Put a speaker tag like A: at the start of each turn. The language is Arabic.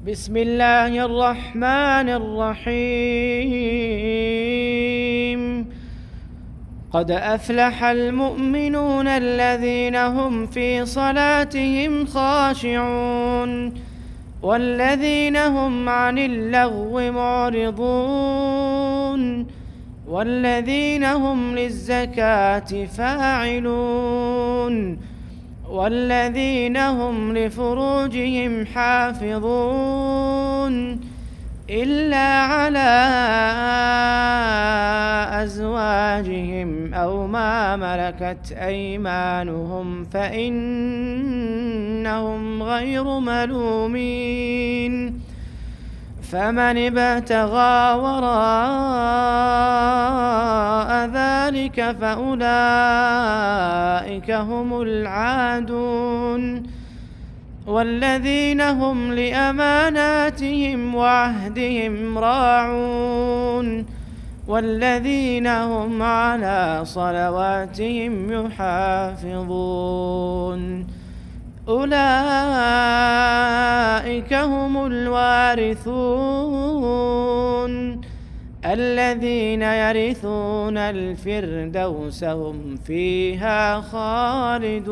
A: بسم الله الرحمن الرحيم. قد أفلح المؤمنون الذين هم في صلاتهم خاشعون والذين هم عن اللغو معرضون والذين هم للزكاة فاعلون والذين هم لفروجهم حافظون إلا على أزواجهم أو ما ملكت أيمانهم فإنهم غير ملومين. فمن ابتغى وراء ذلك فأولئك هم العادون والذين هم لأماناتهم وعهدهم راعون والذين هم على صلواتهم يحافظون. أولئك هم الوارثون الذين يرثون الفردوس هم فيها خالدون.